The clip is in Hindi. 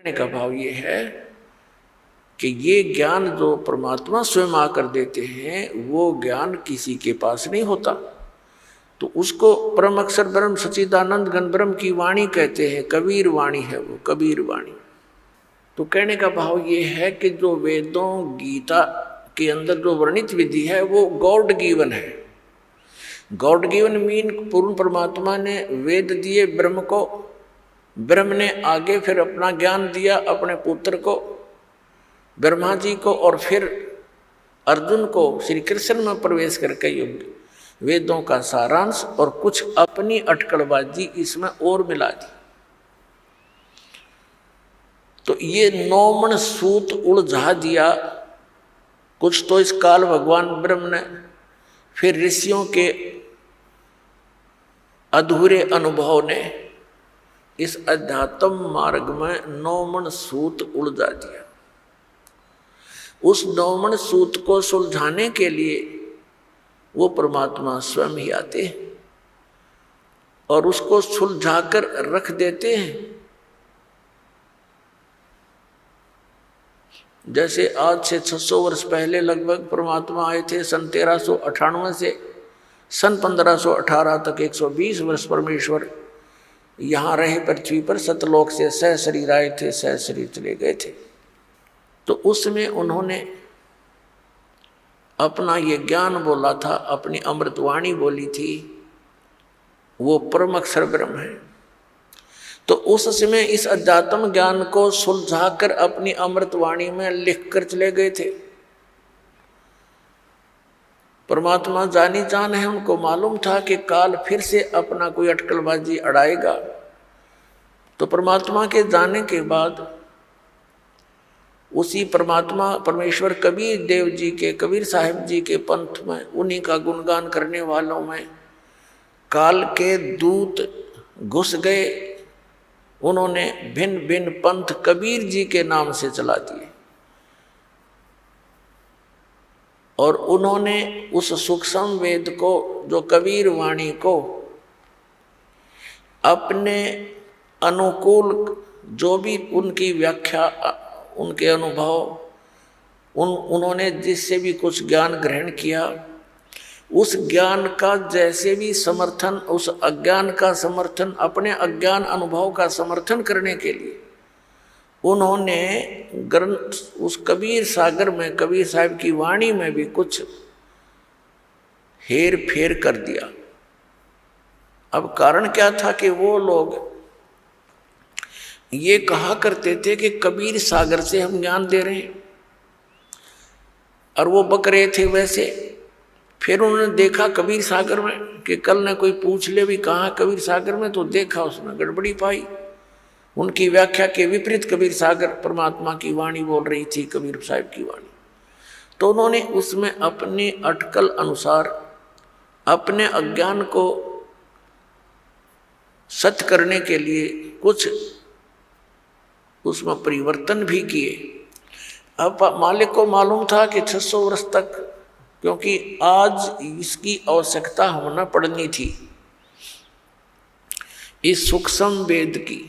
कहने का भाव ये है कि ये ज्ञान जो परमात्मा स्वयं आकर देते हैं वो ज्ञान किसी के पास नहीं होता। तो उसको परम अक्षर ब्रह्म सच्चिदानंद घन ब्रह्म की वाणी कहते हैं, कबीर वाणी है वो, कबीर वाणी। तो कहने का भाव ये है कि जो वेदों गीता के अंदर जो वर्णित विधि है वो गॉड गिवन है। गॉड गिवन मीन पूर्ण परमात्मा ने वेद दिए ब्रह्म को, ब्रह्म ने आगे फिर अपना ज्ञान दिया अपने पुत्र को ब्रह्मा जी को, और फिर अर्जुन को श्री कृष्ण में प्रवेश करके युग वेदों का सारांश और कुछ अपनी अटकलबाजी इसमें और मिला दी। तो ये 9 मन सूत उलझा दिया कुछ तो इस काल भगवान ब्रह्म ने, फिर ऋषियों के अधूरे अनुभव ने इस अध्यात्म मार्ग में 9 मन सूत उलझा दिया। उस 9 मन सूत को सुलझाने के लिए वो परमात्मा स्वयं ही आते हैं और उसको सुलझाकर रख देते हैं। जैसे आज से 600 वर्ष पहले लगभग परमात्मा आए थे, सन 1398 से सन 1518 तक 120 वर्ष परमेश्वर यहाँ रहे पृथ्वी पर, सतलोक से सहशरीर आए थे, सहशरीर चले गए थे। तो उसमें उन्होंने अपना ये ज्ञान बोला था, अपनी अमृतवाणी बोली थी, वो परम अक्षर ब्रह्म है। तो उस समय इस अध्यात्म ज्ञान को सुलझाकर अपनी अमृतवाणी में लिखकर चले गए थे। परमात्मा जानी जान है, उनको मालूम था कि काल फिर से अपना कोई अटकलबाजी अड़ाएगा। तो परमात्मा के जाने के बाद उसी परमात्मा परमेश्वर कबीर देव जी के, कबीर साहिब जी के पंथ में, उन्हीं का गुणगान करने वालों में काल के दूत घुस गए। उन्होंने भिन्न भिन्न पंथ कबीर जी के नाम से चला दिए और उन्होंने उस सूक्ष्म वेद को, जो कबीर वाणी को, अपने अनुकूल जो भी उनकी व्याख्या, उनके अनुभव, उन्होंने जिससे भी कुछ ज्ञान ग्रहण किया, उस ज्ञान का जैसे भी समर्थन, उस अज्ञान का समर्थन, अपने अज्ञान अनुभव का समर्थन करने के लिए उन्होंने ग्रंथ उस कबीर सागर में, कबीर साहब की वाणी में भी कुछ हेर फेर कर दिया। अब कारण क्या था कि वो लोग ये कहा करते थे कि कबीर सागर से हम ज्ञान दे रहे हैं, और वो बक रहे थे वैसे। फिर उन्होंने देखा कबीर सागर में कि कल ने कोई पूछ ले भी कहाँ कबीर सागर में, तो देखा उसमें गड़बड़ी पाई। उनकी व्याख्या के विपरीत कबीर सागर परमात्मा की वाणी बोल रही थी, कबीर साहब की वाणी। तो उन्होंने उसमें अपनी अटकल अनुसार अपने अज्ञान को सत्य करने के लिए कुछ उसमें परिवर्तन भी किए। अब मालिक को मालूम था कि 600 वर्ष तक, क्योंकि आज इसकी आवश्यकता होना पड़नी थी, इस सूक्ष्म वेद की।